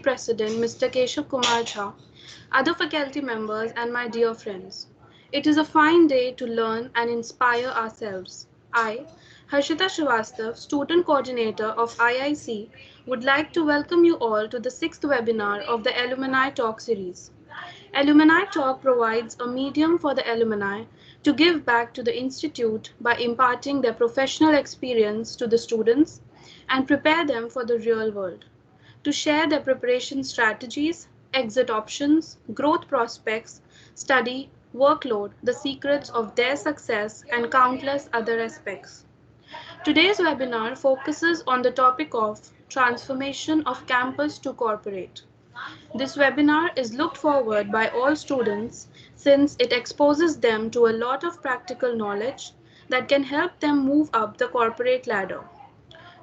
President Mr. Keshav Kumar Jha, other faculty members, and my dear friends. It is a fine day to learn and inspire ourselves. I, Harshita Srivastav, Student Coordinator of IIC, would like to welcome you all to the sixth webinar of the Alumni Talk series. Alumni Talk provides a medium for the alumni to give back to the institute by imparting their professional experience to the students and prepare them for the real world, to share their preparation strategies, exit options, growth prospects, study, workload, the secrets of their success, and countless other aspects. Today's webinar focuses on the topic of transformation of campus to corporate. This webinar is looked forward by all students since it exposes them to a lot of practical knowledge that can help them move up the corporate ladder.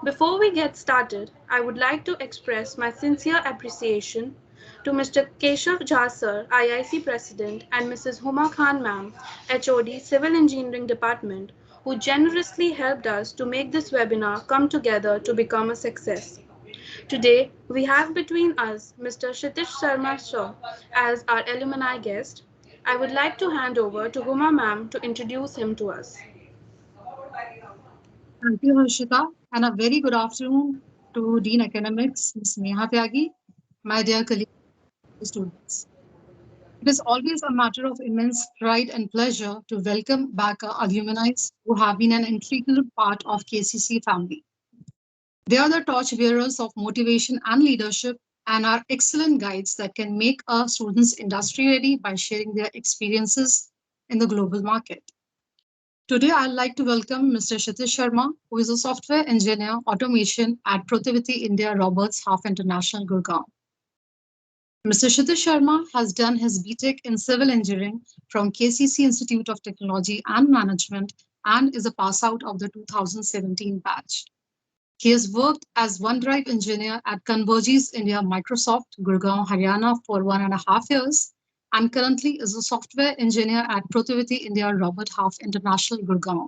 Before we get started, I would like to express my sincere appreciation to Mr. Keshav Jha sir, IIC President, and Mrs. Huma Khan ma'am, HOD, Civil Engineering Department, who generously helped us to make this webinar come together to become a success. Today, we have between us Mr. Kshitish Sharma sir as our alumni guest. I would like to hand over to Huma ma'am to introduce him to us. Thank you, Harshita, and a very good afternoon to Dean Academics, Ms. Neha Tyagi, my dear colleagues and students. It is always a matter of immense pride and pleasure to welcome back our alumni who have been an integral part of KCC family. They are the torch bearers of motivation and leadership and are excellent guides that can make our students industry ready by sharing their experiences in the global market. Today, I'd like to welcome Mr. Kshitish Sharma, who is a software engineer automation at Protiviti India Roberts Half International Gurgaon. Mr. Kshitish Sharma has done his BTech in civil engineering from KCC Institute of Technology and Management and is a pass out of the 2017 batch. He has worked as OneDrive engineer at Convergys India Microsoft, Gurgaon, Haryana for 1.5 years, and currently is a software engineer at Protiviti India Robert Half International, Gurgaon,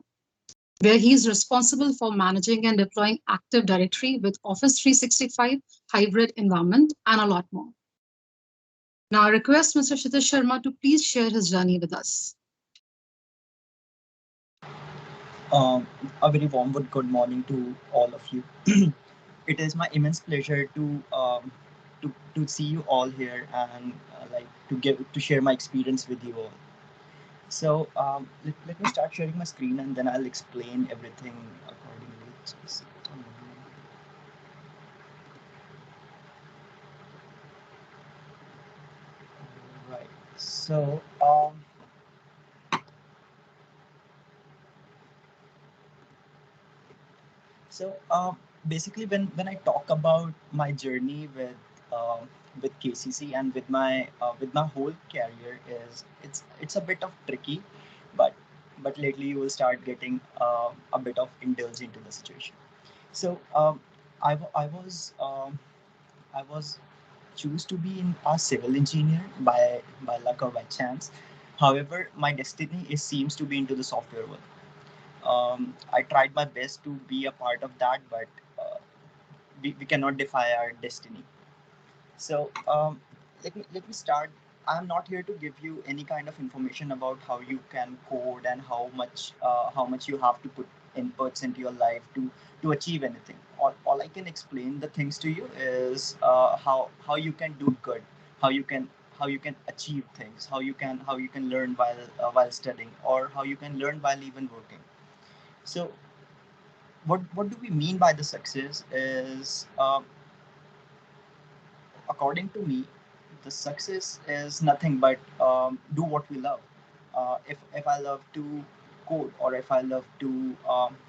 where he is responsible for managing and deploying Active Directory with Office 365 hybrid environment and a lot more. Now I request Mr. Kshitish Sharma to please share his journey with us. Um, a very warm good morning to all of you. It is my immense pleasure to see you all here and like to share my experience with you all. So let me start sharing my screen and then I'll explain everything accordingly. Right. So basically, when I talk about my journey with KCC and with my whole career, is it's a bit of tricky, but lately you will start getting a bit of indulge into the situation. So I was choose to be in a civil engineer by luck or by chance. However, my destiny is seems to be into the software world. I tried my best to be a part of that, but we cannot defy our destiny. So let me start. I'm not here to give you any kind of information about how you can code and how much you have to put inputs into your life to achieve anything. All I can explain the things to you is how you can do good, how you can achieve things, how you can learn while studying, or how you can learn while even working. So what do we mean by the success is according to me, the success is nothing but do what we love. If I love to code, or if I love to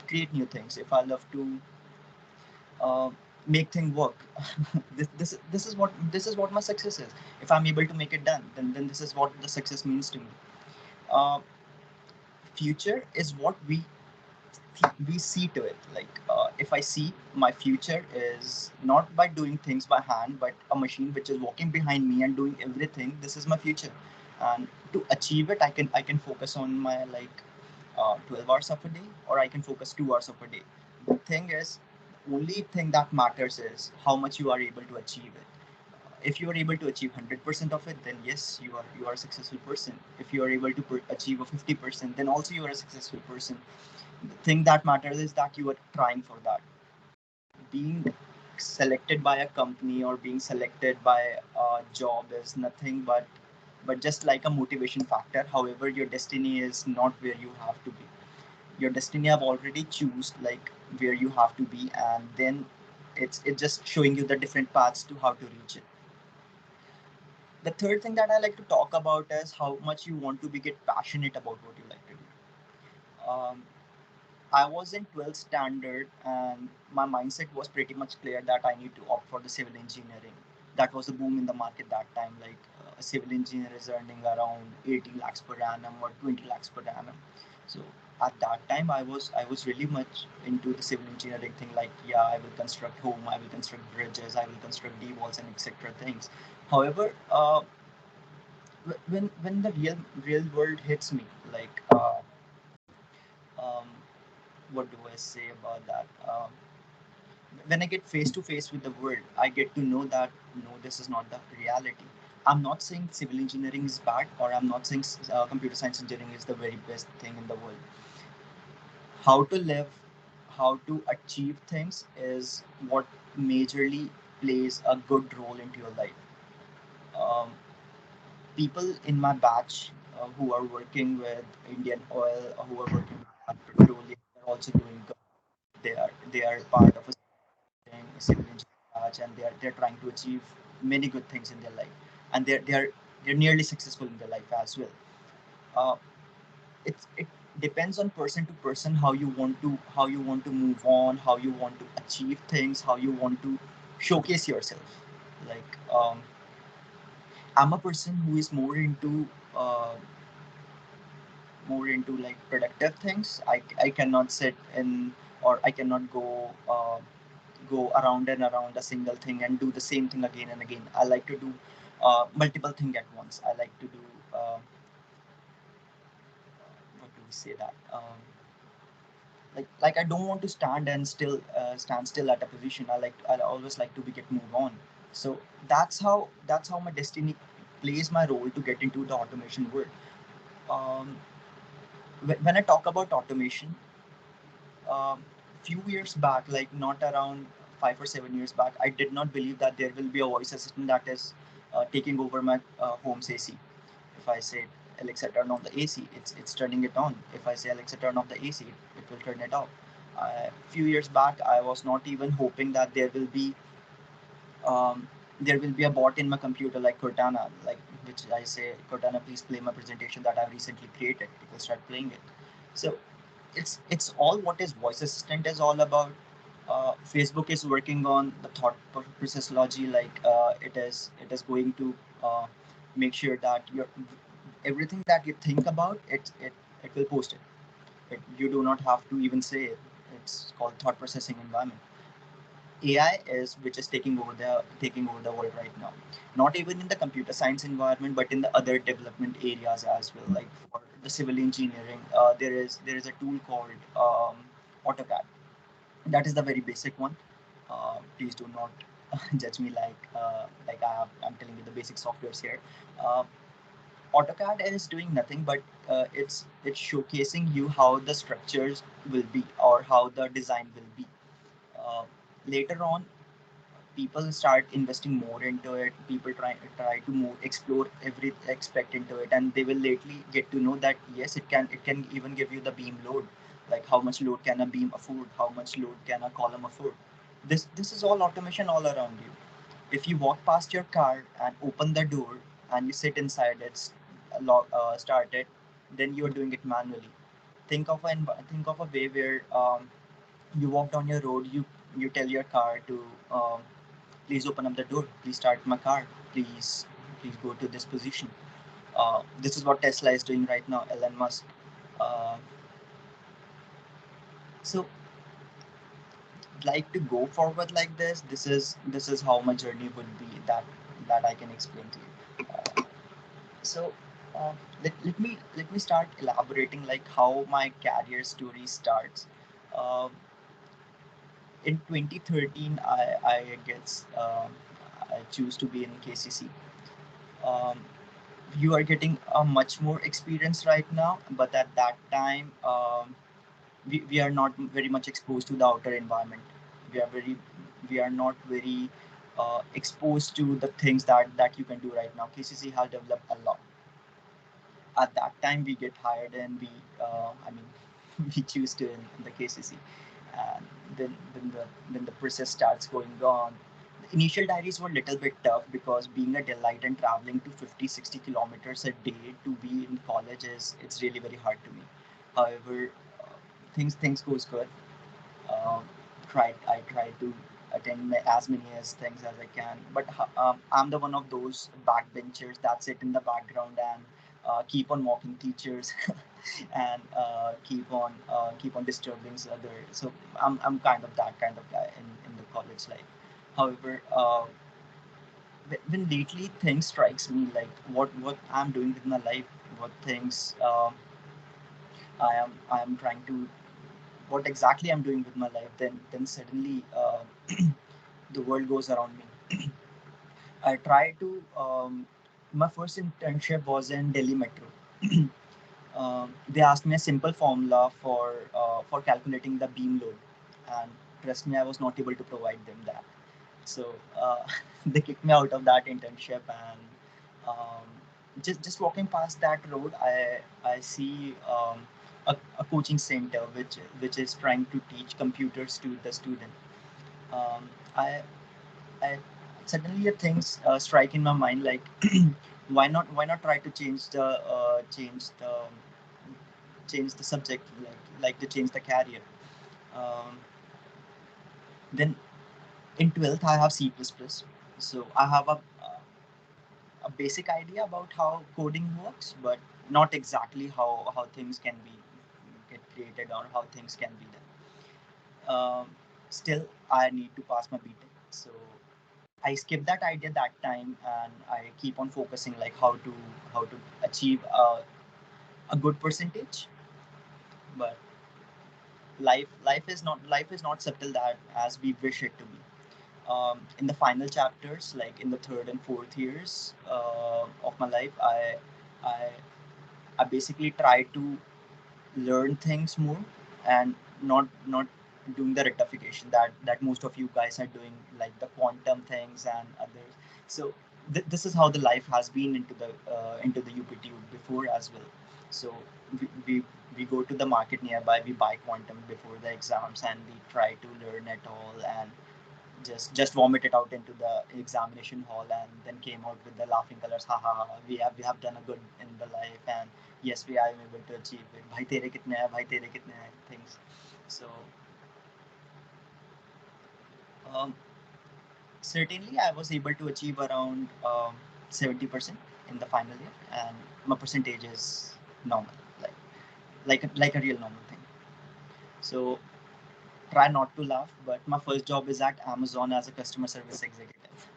create new things, if I love to uh, make things work, this is what my success is. If I'm able to make it done, then this is what the success means to me. Uh, Future is what we see to it. Like if I see my future is not by doing things by hand, but a machine which is walking behind me and doing everything, this is my future. And to achieve it, I can focus on my 12 hours of a day, or I can focus 2 hours of a day. The thing is, only thing that matters is how much you are able to achieve it. If you are able to achieve 100% of it, then yes, you are a successful person. If you are able to achieve a 50%, then also you are a successful person. The thing that matters is that you are trying for that. Being selected by a company or being selected by a job is nothing but just like a motivation factor. However, your destiny is not where you have to be. Your destiny have already choose like where you have to be, and then it's just showing you the different paths to how to reach it. The third thing that I like to talk about is how much you want to be get passionate about what you like to do. I was in 12th standard and my mindset was pretty much clear that I need to opt for the civil engineering. That was the boom in the market that time. Like a civil engineer is earning around 18 lakhs per annum or 20 lakhs per annum. So at that time, I was really much into the civil engineering thing. Like, yeah, I will construct home, I will construct bridges, I will construct D walls and etc. things. However, when the real world hits me, like um, what do I say about that? When I get face to face with the world, I get to know that no, this is not the reality. I'm not saying civil engineering is bad, or I'm not saying computer science engineering is the very best thing in the world. How to live, how to achieve things is what majorly plays a good role into your life. Um, People in my batch who are working with Indian Oil, or who are working with petroleum, they're also doing good. They are part of a civil engineering batch, and they're trying to achieve many good things in their life, and they're nearly successful in their life as well. Uh, it depends on person to person how you want to move on, how you want to achieve things, how you want to showcase yourself. Like I'm a person who is more into like productive things. I cannot sit in, or I cannot go around and around a single thing and do the same thing again and again. I like to do multiple things at once. I like to do what do we say that like I don't want to stand still at a position. I always like to be get move on. So that's how my destiny plays my role to get into the automation world. um, when I talk about automation, few years back, like not around 5 or 7 years back, I did not believe that there will be a voice assistant that is taking over my home's AC. If I say, Alexa, turn on the AC, it's turning it on. If I say, Alexa, turn off the AC, it will turn it off. A few years back, I was not even hoping that um, there will be a bot in my computer like Cortana, like which I say, Cortana, please play my presentation that I've recently created. It will start playing it. So it's all what is voice assistant is all about. Facebook is working on the thought process logic, like it is going to make sure that your everything that you think about it will post it. You do not have to even say it. It's called thought processing environment. AI is which is taking over the world right now. Not even in the computer science environment, but in the other development areas as well. Like for the civil engineering, there is a tool called AutoCAD. That is the very basic one. Please do not judge me I'm telling you the basic softwares here. Uh, AutoCAD is doing nothing but it's showcasing you how the structures will be or how the design will be. Uh, Later on, people start investing more into it. People try to more explore every aspect into it, and they will lately get to know that yes, it can even give you the beam load, like how much load can a beam afford, how much load can a column afford. This is all automation all around you. If you walk past your car and open the door and you sit inside it, start it, then you are doing it manually. Think of a way where you walk down your road, you tell your car to please open up the door, please start my car, please go to this position. This is what Tesla is doing right now, Elon Musk. uh, so like to go forward like this is how my journey would be, that I can explain to you. So let me start elaborating like how my career story starts. uh, in 2013, I guess, I choose to be in KCC. Um, you are getting a much more experience right now, but at that time, we are not very much exposed to the outer environment. We are very, we are not very exposed to the things that you can do right now. KCC has developed a lot. At that time we get hired and we I mean we choose to in the KCC, and then the process starts going on. The initial diaries were a little bit tough because being a delight and traveling to 50-60 kilometers a day to be in college is it's really very hard to me. However, things goes good. um, I tried to attend as many as things as I can, but I'm the one of those backbenchers that sit in the background and keep on mocking teachers and keep on disturbing others. So I'm kind of that kind of guy in the college life. However, when lately things strikes me like what I'm doing with my life, what things I am trying to what exactly I'm doing with my life, then suddenly the world goes around me. I try to. My first internship was in Delhi Metro. They asked me a simple formula for calculating the beam load, and trust me, I was not able to provide them that. So they kicked me out of that internship, and um, just walking past that road, I see a coaching center which is trying to teach computers to the student. Um, I suddenly a things strike in my mind like why not try to change the subject, like to change the career. Um, then in 12th I have C++, so I have a basic idea about how coding works, but not exactly how things can be get created or how things can be done. Still, I need to pass my BTech, so I skip that idea that time, and I keep on focusing like how to achieve a good percentage. But life is not subtle that as we wish it to be. In the final chapters, like in the third and fourth years of my life, I I basically try to learn things more and not doing the rectification that most of you guys are doing, like the quantum things and others. So this is how the life has been into the UPTU before as well. So we, we we go to the market nearby, we buy quantum before the exams, and we try to learn it all and just vomit it out into the examination hall, and then came out with the laughing colors. Ha ha ha, we have done a good in the life, and yes, we are able to achieve it. Bhai tere kitne hai, bhai tere kitne hai, things. So um, certainly I was able to achieve around 70% in the final year, and my percentage is normal, like a real normal thing. So try not to laugh, but my first job is at Amazon as a customer service executive.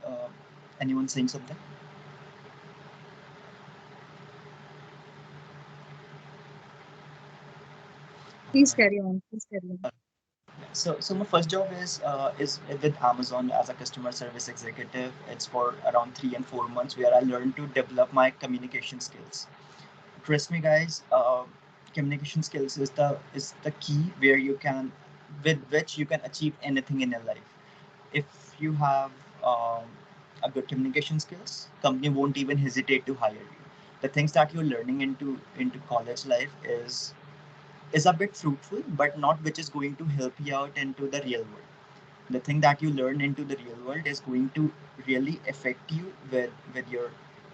uh, Anyone saying something? Please carry on. Please carry on. So my first job is with Amazon as a customer service executive. It's for around 3 and 4 months where I learned to develop my communication skills. Trust me, guys. Communication skills is the key where you can with which you can achieve anything in your life. If you have um, a good communication skills, company won't even hesitate to hire you. The things that you're learning into college life is a bit fruitful, but not which is going to help you out into the real world. The thing that you learn into the real world is going to really affect you with your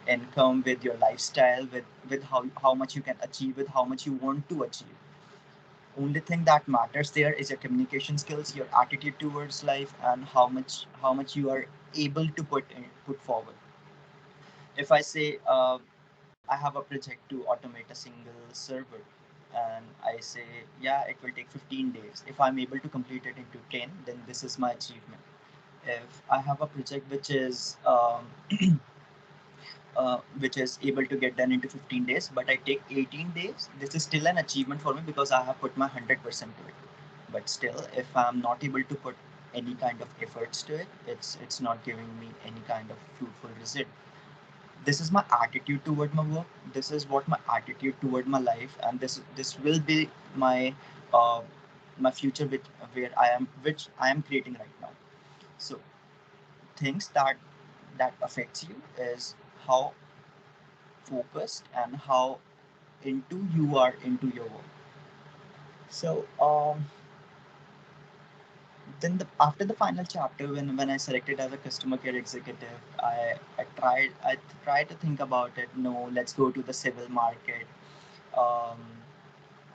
income, with your lifestyle, with how much you can achieve, with how much you want to achieve. Only thing that matters there is your communication skills, your attitude towards life, and how much you are able to put forward. If I say I have a project to automate a single server, and I say, yeah, it will take 15 days. If I'm able to complete it into 10, then this is my achievement. If I have a project which is which is able to get done into 15 days, but I take 18 days. This is still an achievement for me because I have put my 100% to it. But still, if I'm not able to put any kind of efforts to it, it's not giving me any kind of fruitful result. This is my attitude toward my work. This is what my attitude toward my life, and this will be my uh, my future, which I am creating right now. So things that affects you is how focused and how into you are into your work. So then after the final chapter, when I selected as a customer care executive, I tried to think about it. No, let's go to the civil market. um,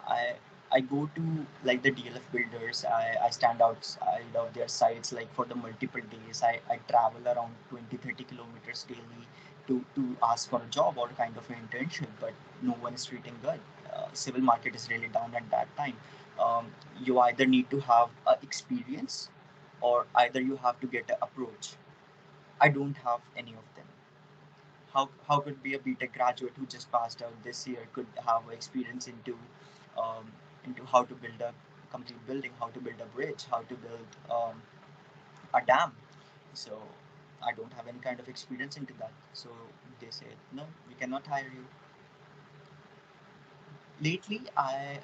I I go to like the DLF builders. I stand outside of their sites like for the multiple days. I travel around 20-30 kilometers daily to ask for a job or kind of an internship, but no one is treating good. Civil market is really down at that time. You either need to have experience or either you have to get an approach. I don't have any of them. How could be a BTech graduate who just passed out this year could have experience um, into how to build a complete building, how to build a bridge, how to build a dam? So I don't have any kind of experience into that. So they said no, we cannot hire you. Lately, I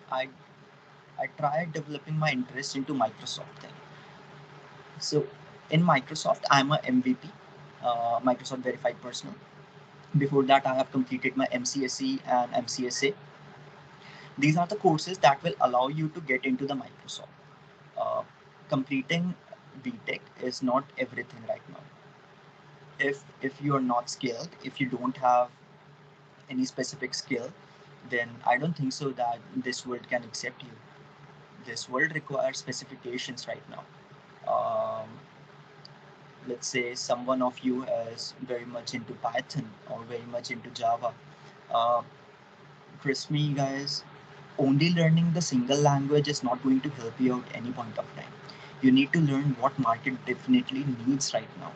tried developing my interest into Microsoft thing. So in Microsoft, I'm a MVP, Microsoft Verified Personal. Before that, I have completed my MCSE and MCSA. These are the courses that will allow you to get into the Microsoft. Completing BTech is not everything right now. If you are not skilled, if you don't have any specific skill, then I don't think so that this world can accept you. This world requires specifications right now. Um, let's say someone of you is very much into Python or very much into Java. Uh, Trust me, guys, only learning the single language is not going to help you out any point of time. You need to learn what market definitely needs right now.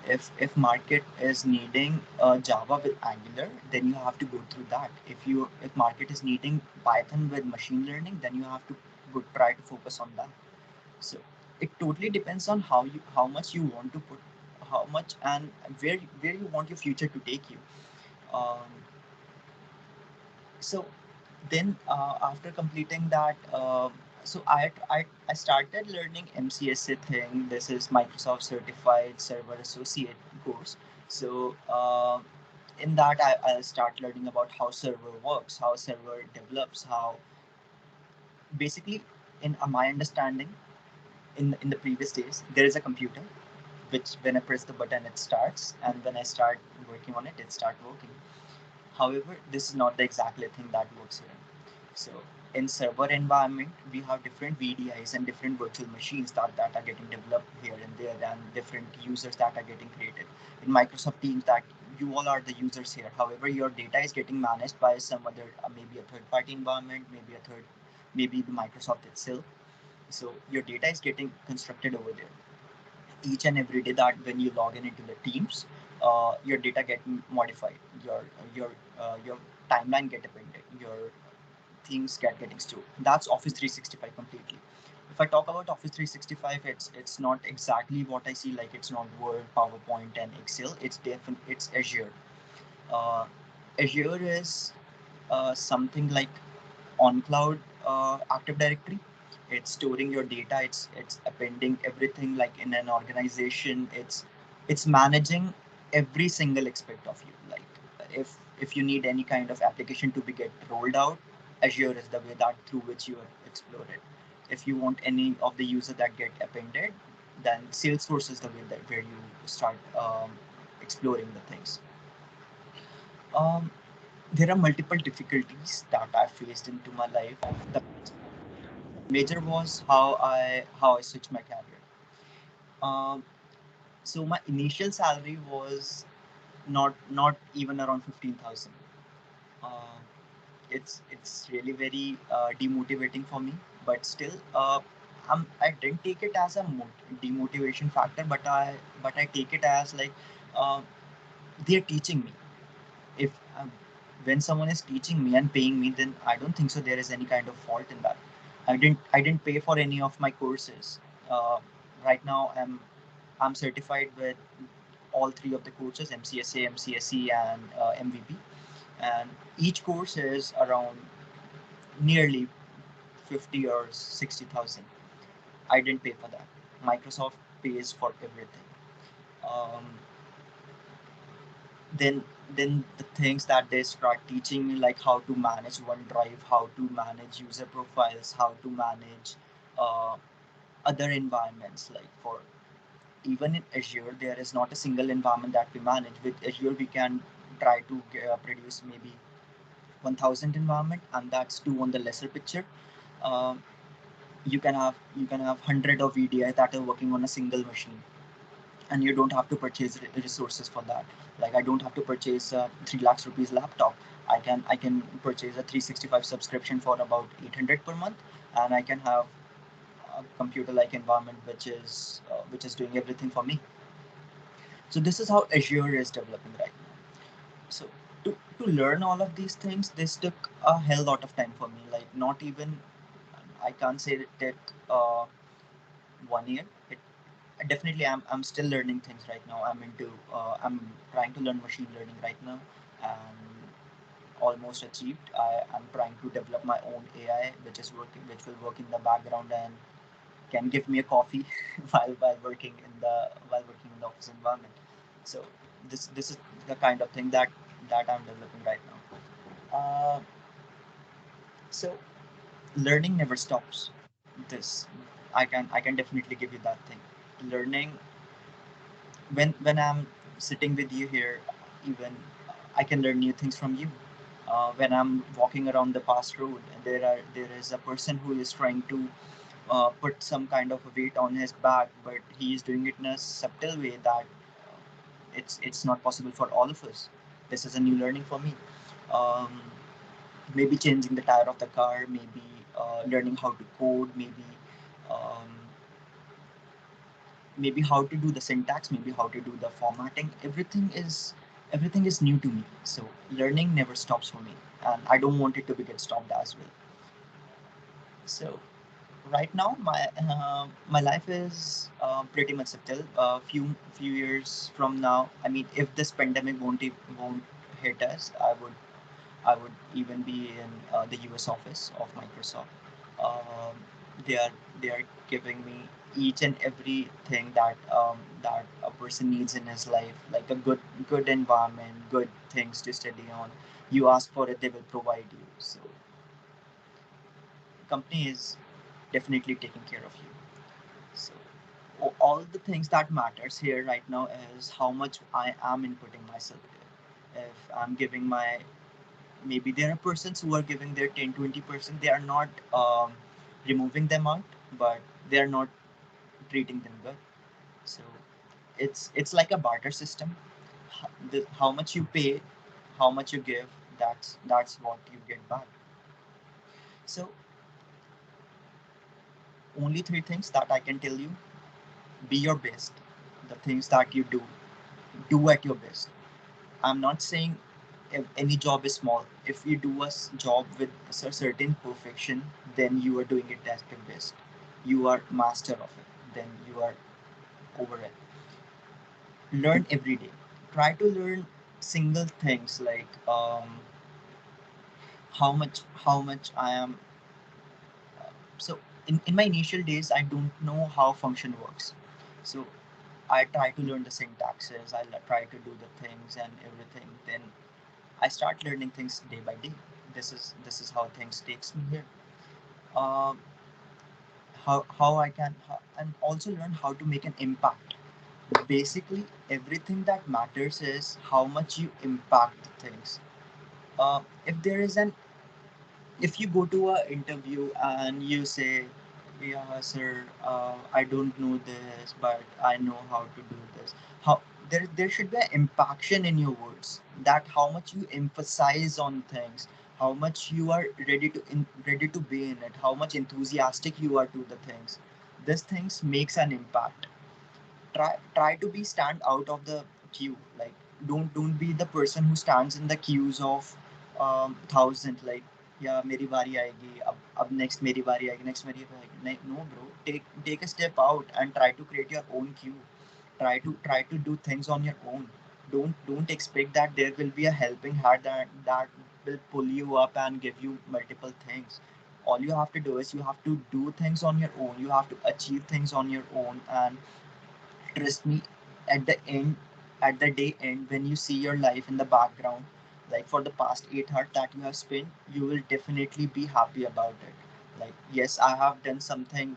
If market is needing Java with Angular, then you have to go through that. If market is needing Python with machine learning, then you have to try to focus on that. So it totally depends on how much you want to put, how much and where you want your future to take you. Um, so then after completing that, I started learning MCSA thing. This is Microsoft Certified Server Associate course. So in that I'll start learning about how server works, how server develops, how basically in my understanding, in the previous days there is a computer which when I press the button it starts, and when I start working on it start working. However, this is not the exactly thing that works here. So in server environment, we have different VDIs and different virtual machines that are getting developed here and there, and different users that are getting created. In Microsoft Teams, that you all are the users here. However, your data is getting managed by some other, maybe a third-party environment, maybe the Microsoft itself. So your data is getting constructed over there each and every day. That when you log in into the Teams, your data get modified, your timeline get appended, your things getting stored. That's Office 365 completely. If I talk about Office 365, it's not exactly what I see. Like it's not Word, PowerPoint, and Excel. It's Azure. Uh, Azure is something like on cloud Active Directory. It's storing your data. It's appending everything like in an organization. It's managing every single aspect of you. Like if you need any kind of application to be get rolled out, Azure is the way that through which you explore it. If you want any of the user that get appended, then Salesforce is the way that where you start exploring the things. Um, there are multiple difficulties that I faced into my life. The major was how I switched my career. Um, so my initial salary was not even around 15,000. Uh, it's really very demotivating for me, but still, I didn't take it as a demotivation factor, but I take it as like uh, they're teaching me. if when someone is teaching me and paying me, then I don't think so there is any kind of fault in that. I didn't pay for any of my courses. uh, right now I'm certified with all three of the courses, MCSA, MCSE, and MVP. And each course is around nearly 50 or 60,000. I didn't pay for that. Microsoft pays for everything. Um, then the things that they start teaching me, like how to manage OneDrive, how to manage user profiles, how to manage uh, other environments. Like for even in Azure, there is not a single environment that we manage. With Azure, we can try to produce maybe 1,000 environment, and that's two on the lesser picture. Um, you can have hundred of VDI that are working on a single machine, and you don't have to purchase resources for that. Like I don't have to purchase a 3 lakhs rupees laptop. I can purchase a 365 subscription for about 800 per month, and I can have a computer like environment which is doing everything for me. So this is how Azure is developing right now. So to learn all of these things, this took a hell lot of time for me. Like not even, I can't say that it uh, 1 year. It definitely, I'm still learning things right now. I'm trying to learn machine learning right now, and almost achieved. I'm trying to develop my own AI, which will work in the background and can give me a coffee while working in the office environment. So this is the kind of thing that I'm developing right now. So learning never stops. This I can definitely give you that thing. Learning, when I'm sitting with you here, even I can learn new things from you. When I'm walking around the past road, and there is a person who is trying to put some kind of a weight on his back, but he is doing it in a subtle way that it's not possible for all of us. This is a new learning for me. Um, Maybe changing the tire of the car, maybe learning how to code, um, maybe how to do the syntax, maybe how to do the formatting. Everything is new to me. So learning never stops for me, and I don't want it to be get stopped as well. So right now my life is pretty much settled. Few years from now, I mean, if this pandemic won't hit us, I would even be in the US office of Microsoft. Um, they are they are giving me each and everything that a person needs in his life, like a good environment, good things to study on. You ask for it, they will provide you. So company is definitely taking care of you. So all the things that matters here right now is how much I am inputting myself here. If I'm giving my, maybe there are persons who are giving their 10-20%, they are not removing them out, but they are not treating them good. So it's like a barter system. How much you pay, how much you give, that's what you get back. So only three things that I can tell you: be your best. The things that you do at your best. I'm not saying if any job is small. If you do a job with a certain perfection, then you are doing it at your best. You are master of it. Then you are over it. Learn every day. Try to learn single things, like how much I am. So in my initial days, I don't know how function works. So I try to learn the syntaxes. Try to do the things and everything. Then I start learning things day by day. This is how things takes me here. Um, how I can and also learn how to make an impact. Basically, everything that matters is how much you impact things. If there is an if you go to a interview and you say, yeah sir, I don't know this, but I know how to do this. How there should be an impaction in your words, that how much you emphasize on things, how much you are ready to be in it, how much enthusiastic you are to the things. These things makes an impact. Try to be stand out of the queue. Like don't be the person who stands in the queues of thousand, like yeah मेरी बारी आएगी, अब next मेरी बारी आएगी, next मेरी बारी आएगी. नहीं, no bro, take a step out and try to create your own queue. Try to do things on your own. Don't expect that there will be a helping hand that will pull you up and give you multiple things. All you have to do is you have to do things on your own. You have to achieve things on your own. And trust me, at the end, at the day end, when you see your life in the background, like for the past 8 hours that you have spent, you will definitely be happy about it. Like, yes, I have done something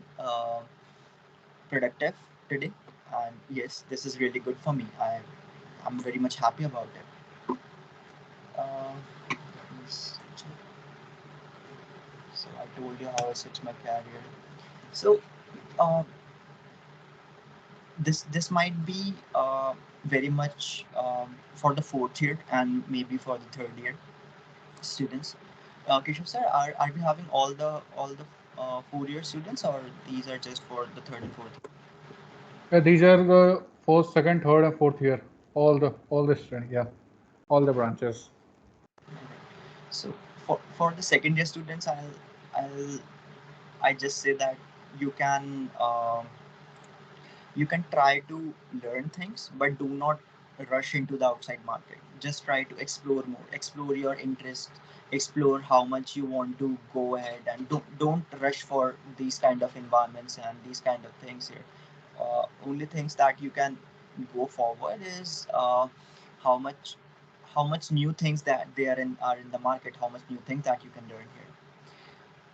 productive today, and yes, this is really good for me. I'm very much happy about it. uh, so I told you how I switched my career. So uh, this might be very much for the fourth year and maybe for the third year students. Keshav sir, are we having all the 4 year students, or these are just for the third and fourth? Yeah, these are the first, second, third, and fourth year. All the students. Yeah, all the branches. So for the second year students, I'll I just say that you can you can try to learn things, but do not rush into the outside market. Just try to explore more, explore your interests, explore how much you want to go ahead, and don't rush for these kind of environments and these kind of things here. Only things that you can go forward is how much how much new things that they are in the market, how much new things that you can learn here.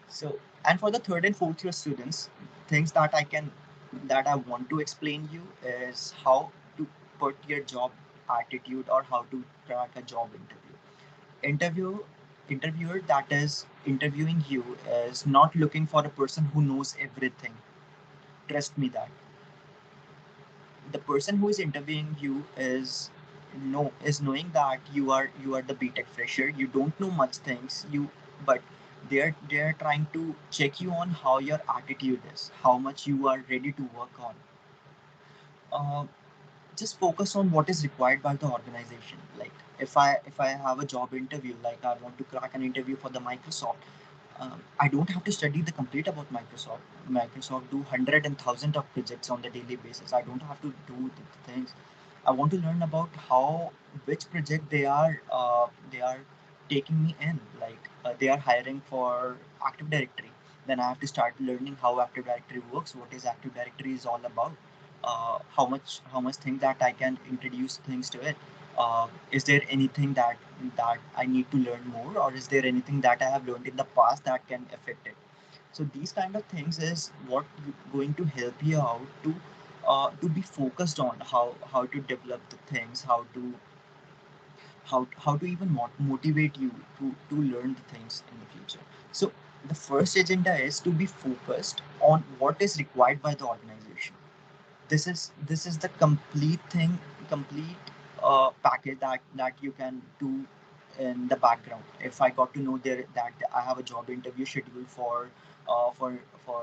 So, and for the third and fourth year students, things that I want to explain you is how to put your job attitude or how to crack a job interview. Interview Interviewer that is interviewing you is not looking for a person who knows everything. Trust me that the person who is interviewing you is knowing that you are the BTech fresher. You don't know much things. But they're trying to check you on how your attitude is, how much you are ready to work on. Uh, just focus on what is required by the organization. Like if I have a job interview, like I want to crack an interview for the Microsoft. I don't have to study the complete about Microsoft. Microsoft do hundred and thousand of projects on the daily basis. I don't have to do the things. I want to learn about how which project they are taking me in. Like they are hiring for Active Directory. Then I have to start learning how Active Directory works. What is Active Directory is all about. How much thing that I can introduce things to it. Is there anything that I need to learn more, or is there anything that I have learned in the past that can affect it? So these kind of things is what going to help you out to be focused on how to develop the things, how to even motivate you to learn the things in the future. So the first agenda is to be focused on what is required by the organization. This is the complete package that you can do in the background. If I got to know there that I have a job interview scheduled uh, for for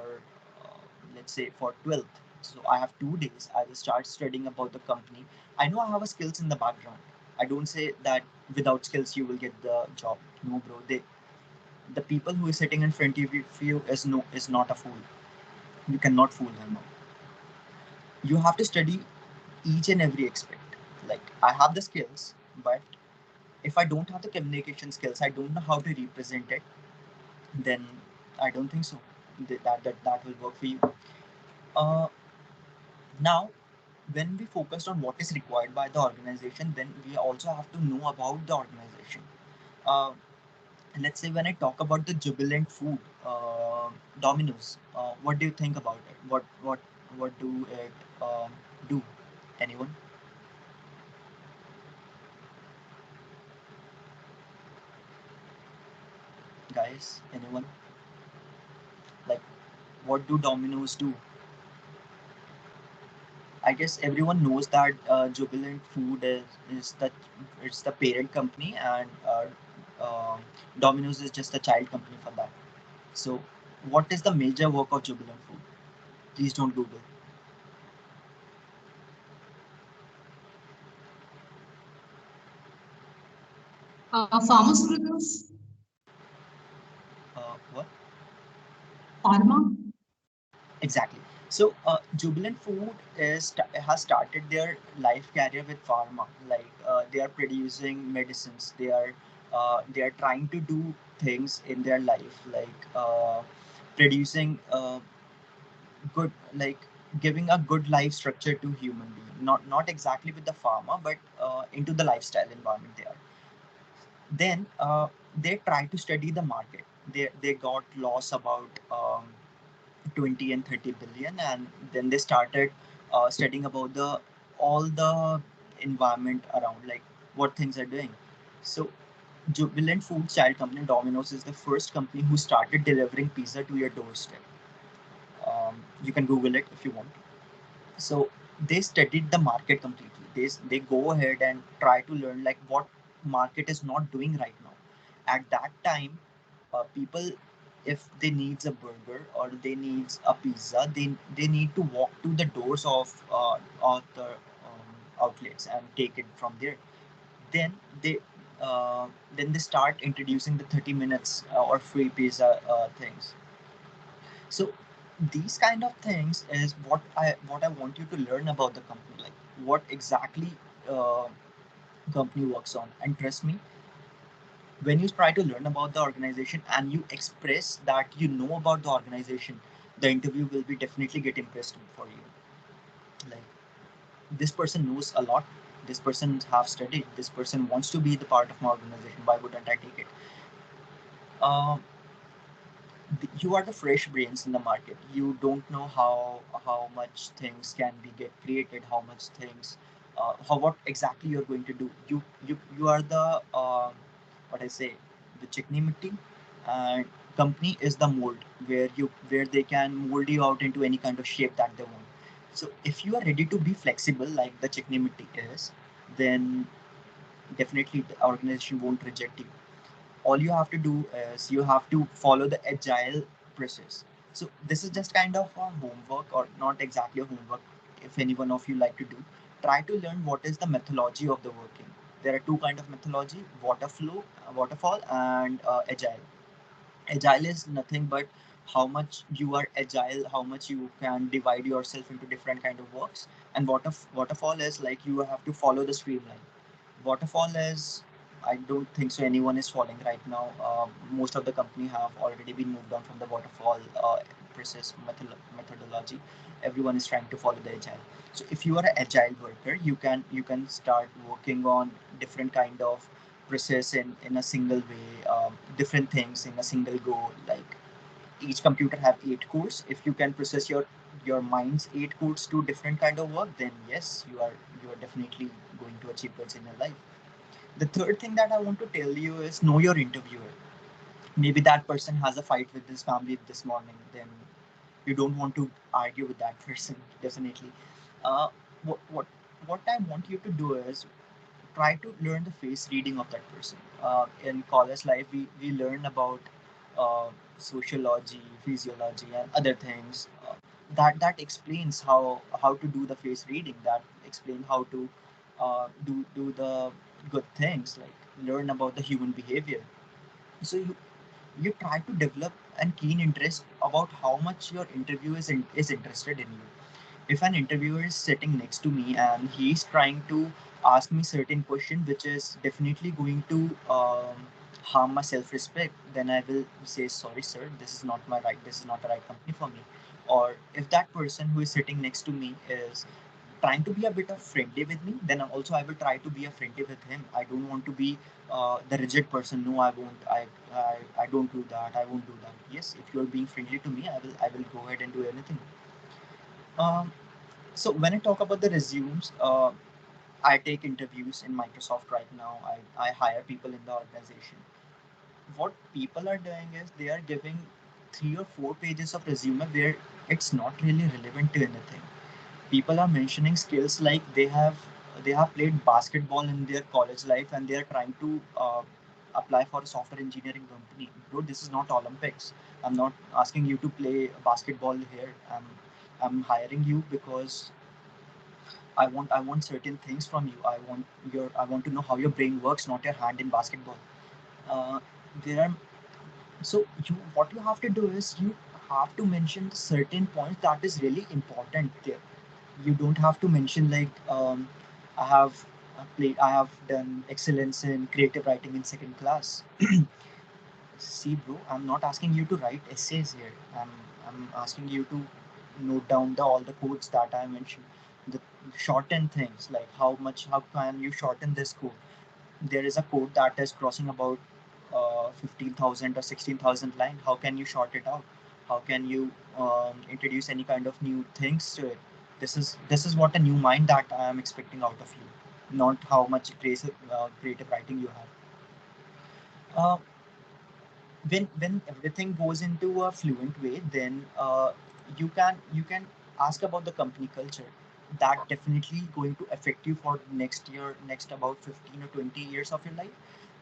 uh, let's say for 12th, so I have 2 days. I will start studying about the company. I know I have a skills in the background. I don't say that without skills you will get the job. No bro, the people who is sitting in front of you is not a fool. You cannot fool them. You have to study each and every aspect. Like I have the skills, but if I don't have the communication skills, I don't know how to represent it, then I don't think so that will work for you. uh, Now, when we focused on what is required by the organization, then we also have to know about the organization. uh, let's say when I talk about the jubilant food, Domino's, what do you think about it? What do it do? Anyone? Guys, anyone? Like, what do Domino's do? I guess everyone knows that Jubilant Food is the it's the parent company, and Domino's is just a child company for that. So, what is the major work of Jubilant Food? Please don't Google. Pharmaceuticals, What? pharma. Exactly. So, Jubilant Food has started their life career with pharma. Like they are producing medicines. They are trying to do things in their life, like producing good, like giving a good life structure to human being. Not exactly with the pharma, but into the lifestyle environment they are. Then they try to study the market. They got loss about 20 and 30 billion, and then they started studying about the all the environment around, like what things are doing. So Jubilant Food child company Domino's is the first company who started delivering pizza to your doorstep. You can Google it if you want. So they studied the market completely. They go ahead and try to learn like what market is not doing right now. At that time, people, if they needs a burger or they needs a pizza, they need to walk to the doors of the outlets and take it from there. Then they then they start introducing the 30 minutes or free pizza things. So these kind of things is what I want you to learn about the company, like what exactly uh, company works on. And trust me, when you try to learn about the organization and you express that you know about the organization, the interview will be definitely get impressed for you. Like, this person knows a lot, this person have studied, this person wants to be the part of my organization, why wouldn't I take it? uh, you are the fresh brains in the market. You don't know how much things can be get created, how much things, how what exactly you're going to do. You are the what I say, the chutney mitti, and company is the mold where they can mold you out into any kind of shape that they want. So if you are ready to be flexible like the chutney mitti is, then definitely the organization won't reject you. All you have to do is you have to follow the agile process. So this is just kind of a homework, or not exactly a homework, if any one of you like to do. Try to learn what is the methodology of the working. There are two kind of methodology: waterfall, and agile. Agile is nothing but how much you are agile, how much you can divide yourself into different kind of works. And waterfall is like you have to follow the streamline. Waterfall is, I don't think so anyone is following right now. Most of the company have already been moved on from the waterfall process methodology. Everyone is trying to follow the agile. So if you are an agile worker, you can start working on different kind of process in a single way, different things in a single go. Like, each computer have 8 cores. If you can process your mind's 8 cores to different kind of work, then yes, you are definitely going to achieve goals in your life. The third thing that I want to tell you is know your interviewer. Maybe that person has a fight with his family this morning, then you don't want to argue with that person. Definitely. uh, what I want you to do is try to learn the face reading of that person. In college life, we learn about sociology, physiology, and other things. That explains how to do the face reading. That explains how to do the good things, like learn about the human behavior. So you try to develop a keen interest about how much your interview is interested in you. If an interviewer is sitting next to me and he's trying to ask me certain question which is definitely going to harm my self-respect, then I will say, sorry sir, this is not the right company for me. Or if that person who is sitting next to me is trying to be a bit of friendly with me, then also I will try to be a friendly with him. I don't want to be the rigid person. No, I won't. I don't do that. I won't do that. Yes, if you're being friendly to me, I will go ahead and do anything. um, so when I talk about the resumes, I take interviews in Microsoft right now. I hire people in the organization. What people are doing is they are giving 3 or 4 pages of resume where it's not really relevant to anything. People are mentioning skills like they have played basketball in their college life and they are trying to apply for a software engineering company. Bro, this is not Olympics. I'm not asking you to play basketball here. I'm hiring you because I want certain things from you. I want to know how your brain works, not your hand in basketball. Uh, there are so you what you have to do is you have to mention certain points that is really important there. You don't have to mention like I have I have done excellence in creative writing in second class. See, bro, I'm not asking you to write essays here. I'm asking you to note down all the codes that I mentioned. The shorten things like how can you shorten this code? There is a code that is crossing about 15,000 or 16,000 line. How can you short it out? How can you introduce any kind of new things to it? This is what a new mind that I am expecting out of you, not how much creative writing you have. Uh, when everything goes into a fluent way, then you can ask about the company culture. That definitely going to affect you for next year, next about 15 or 20 years of your life.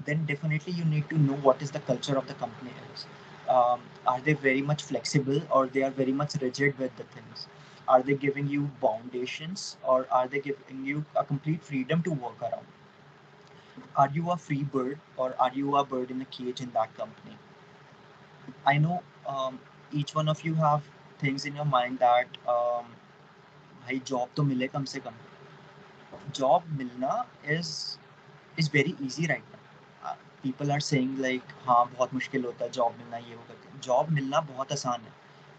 Then definitely you need to know what is the culture of the company is. Are they very much flexible, or they are very much rigid with the things? Are they giving you foundations, or are they giving you a complete freedom to work around? Are you a free bird, or are you a bird in a cage in that company? I know each one of you have things in your mind that भाई job तो मिले कम से कम. Job मिलना is very easy right now. People are saying like हाँ बहुत मुश्किल होता है जॉब मिलना, ये वो करके. जॉब मिलना बहुत आसान है,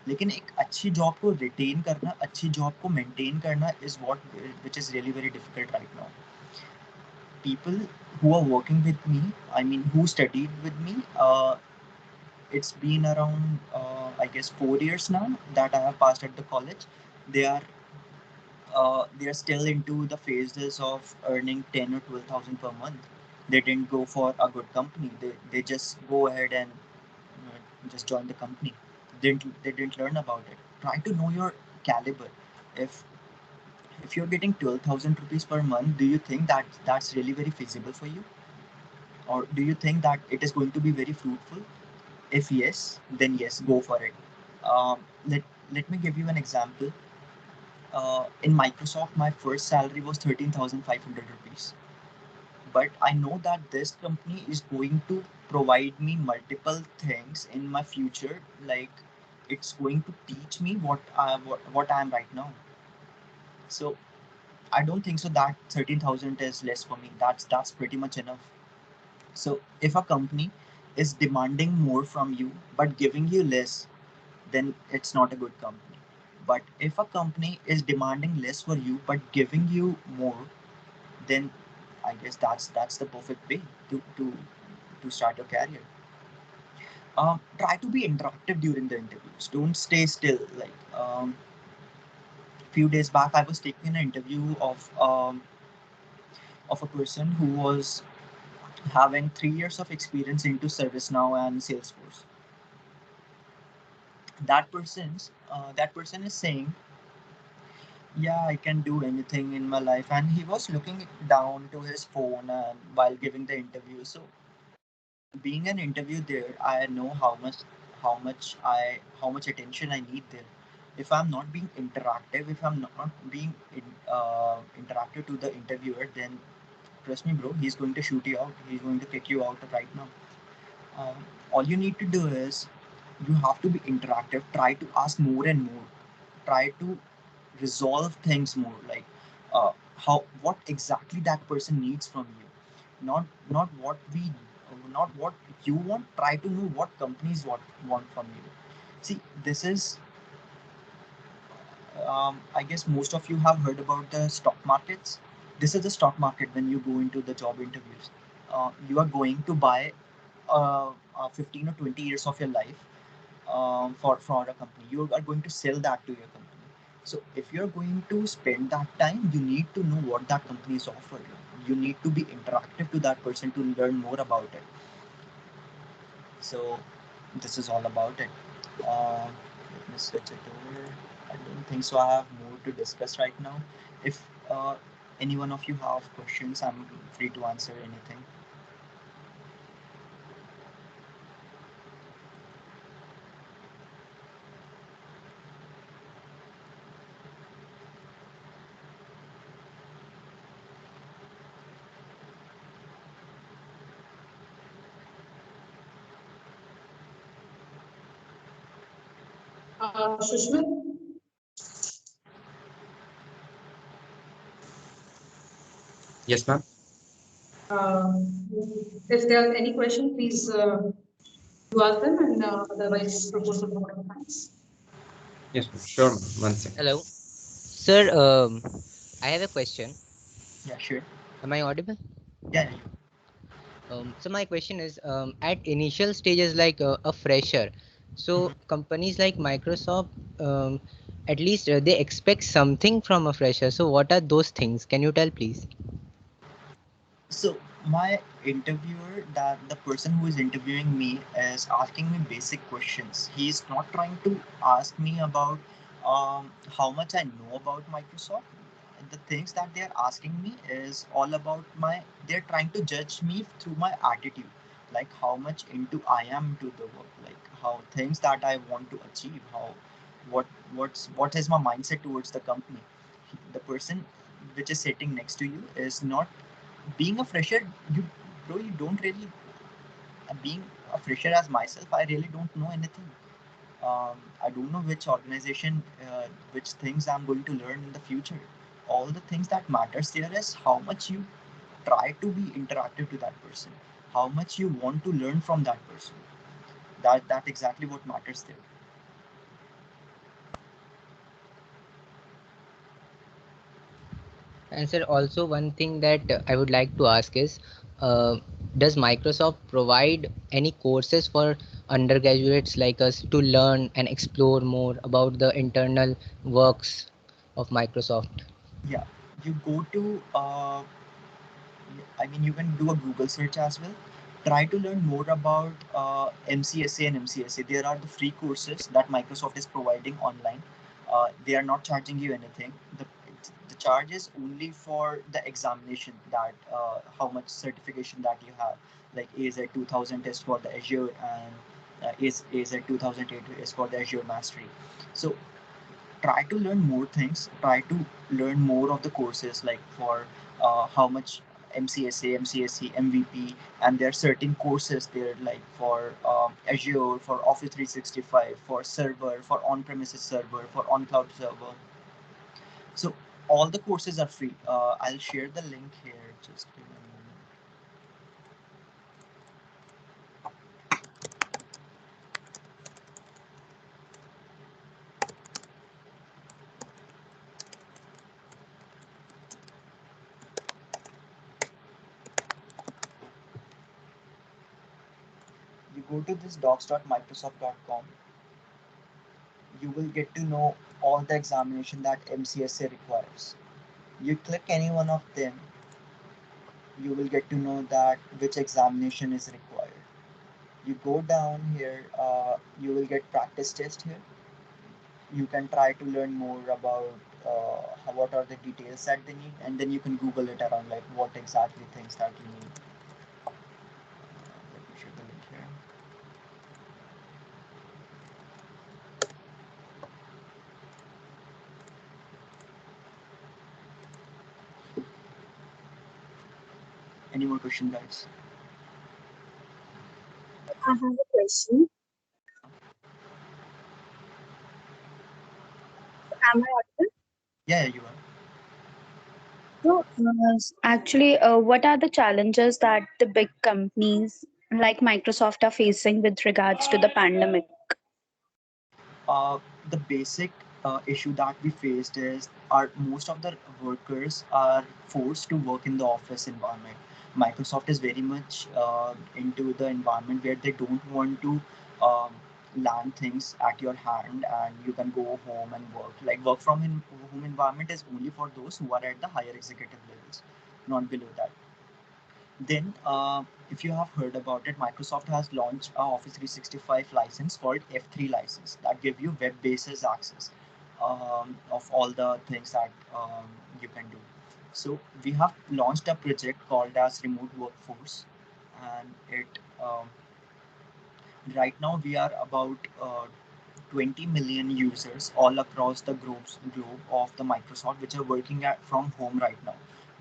लेकिन एक अच्छी जॉब को रिटेन करना, अच्छी जॉब को मेंटेन करना is what which is really very difficult right now. People who are working with me, I mean who studied with me, it's been around I guess 4 years now that I have passed at the college. They are still into the phases of earning 10 or 12,000 per month. They didn't go for a good company. They just go ahead and just join the company. They didn't learn about it. Try to know your caliber. If if you're getting 12,000 rupees per month, do you think that that's really very feasible for you, or do you think that it is going to be very fruitful? If yes, then yes, go for it. Let me give you an example. In Microsoft, my first salary was 13,500 rupees. But I know that this company is going to provide me multiple things in my future. Like it's going to teach me what I am right now. So I don't think so that 13,000 is less for me. That's pretty much enough. So if a company is demanding more from you but giving you less, then it's not a good company. But if a company is demanding less for you but giving you more, then I guess that's the perfect way to start your career. Try to be interactive during the interviews. Don't stay still. Like few days back, I was taking an interview of a person who was having 3 years of experience into ServiceNow and Salesforce. That person is saying, yeah, I can do anything in my life, and he was looking down to his phone and while giving the interview. So being an interview there, I know how much attention I need there. If I'm not being interactive, if I'm not being interactive to the interviewer, then trust me, bro, he's going to shoot you out. He's going to kick you out right now. All you need to do is you have to be interactive. Try to ask more and more. Try to resolve things more, like how what exactly that person needs from you, not not what you want. Try to know what companies want from you. See, this is I guess most of you have heard about the stock markets. This is the stock market. When you go into the job interviews, you are going to buy 15 or 20 years of your life for a company. You are going to sell that to your company. So if you're going to spend that time, you need to know what that company is offering. You need to be interactive to that person to learn more about it. So this is all about it. Let me switch it over. I don't think so I have more to discuss right now. If any one of you have questions, I'm free to answer anything. Shushmit? Yes, ma'am. If there are any question, please you ask them, and otherwise propose the vote. Thanks. Yes, ma'am. Sure, ma'am. One second. Hello, sir. I have a question. Yeah, sure. Am I audible? Yeah, you. So my question is, at initial stages, like a fresher, so companies like Microsoft, at least they expect something from a fresher. So what are those things? Can you tell, please? So my interviewer, that the person who is interviewing me, is asking me basic questions. He is not trying to ask me about how much I know about Microsoft. The things that they are asking me is all about my. They're trying to judge me through my attitude, like how much into I am to the work, like how things that I want to achieve, how what is my mindset towards the company. The person which is sitting next to you is not being a fresher. You bro, you don't really being a fresher as myself. I really don't know anything. I don't know which organization, which things I'm going to learn in the future. All the things that matters there is how much you try to be interactive to that person, how much you want to learn from that person. That exactly what matters there. And sir, also one thing that I would like to ask is, uh, does Microsoft provide any courses for undergraduates like us to learn and explore more about the internal works of Microsoft? Yeah, you go to I mean, you can do a Google search as well. Try to learn more about MCSA and MCSA. There are the free courses that Microsoft is providing online. They are not charging you anything. The charge is only for the examination, that how much certification that you have. Like AZ 2000 is for the Azure, and AZ 2008 is for the Azure Mastery. So try to learn more things, try to learn more of the courses, like for how much MCSA, MCSC, MVP, and there are certain courses there, like for Azure, for Office 365, for server, for on-premises server, for on-cloud server. So all the courses are free. I'll share the link here, just give me a moment. You go to this docs.microsoft.com, you will get to know all the examination that MCSA requires. You click any one of them, you will get to know that which examination is required. You go down here, you will get practice test here. You can try to learn more about what are the details that they need, and then you can Google it around, like what exactly things that you need. Let me share the link here. Any more question, guys? I have a question. Am I audible? Yeah, you are. So, actually, what are the challenges that the big companies like Microsoft are facing with regards to the pandemic? uh, the basic issue that we faced is our most of the workers are forced to work in the office environment. Microsoft is very much into the environment where they don't want to um, land things at your hand and you can go home and work. Like home environment is only for those who are at the higher executive levels, not below that. Then, if you have heard about it, Microsoft has launched a Office 365 license called F3 license that give you web-based access of all the things that you can do. So we have launched a project called as Remote Workforce, and it right now we are about 20 million users all across the globe of the Microsoft, which are working at from home right now.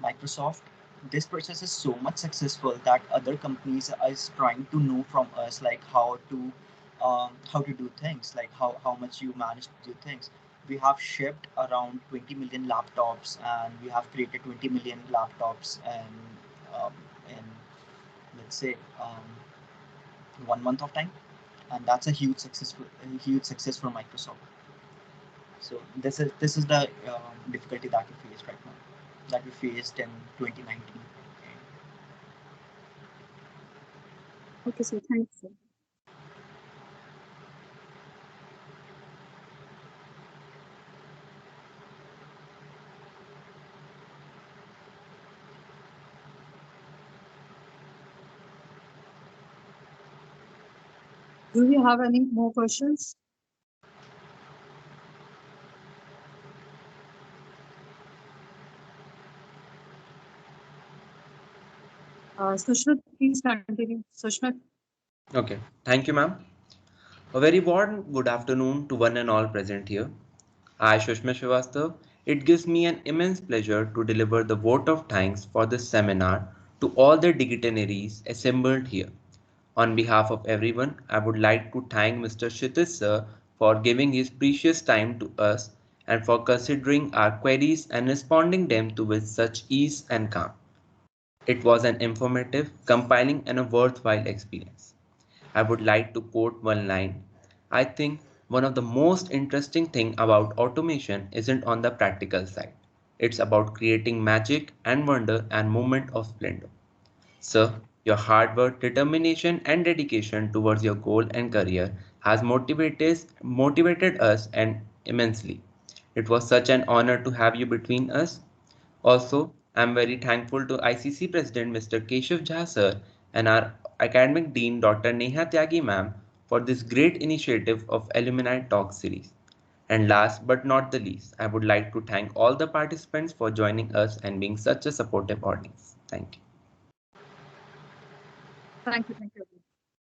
Microsoft, this process is so much successful that other companies is trying to know from us, like how to how to do things, like how much you manage to do things. We have shipped around 20 million laptops, and we have created 20 million laptops in let's say 1 month of time, and that's a huge success for Microsoft. So this is the difficulty that we face right now, that we faced in 2019. Okay, so thanks, sir. Do we have any more questions? Sushmit, please continue. Sushmit. Okay, thank you, ma'am. A very warm good afternoon to one and all present here. I, Shushma Srivastav. It gives me an immense pleasure to deliver the vote of thanks for this seminar to all the dignitaries assembled here. On behalf of everyone, I would like to thank Mr. Kshitij sir for giving his precious time to us and for considering our queries and responding them to with such ease and calm. It was an informative, compiling, and a worthwhile experience. I would like to quote one line. I think one of the most interesting thing about automation isn't on the practical side. It's about creating magic and wonder and moment of splendor. Sir, your hard work, determination, and dedication towards your goal and career has motivated us and immensely. It was such an honor to have you between us. Also, I am very thankful to ICC President Mr. Keshav Jha sir and our Academic Dean Dr. Neha Tyagi ma'am for this great initiative of Alumni Talk series. And last but not the least, I would like to thank all the participants for joining us and being such a supportive audience. Thank you. Thank you. Thank you.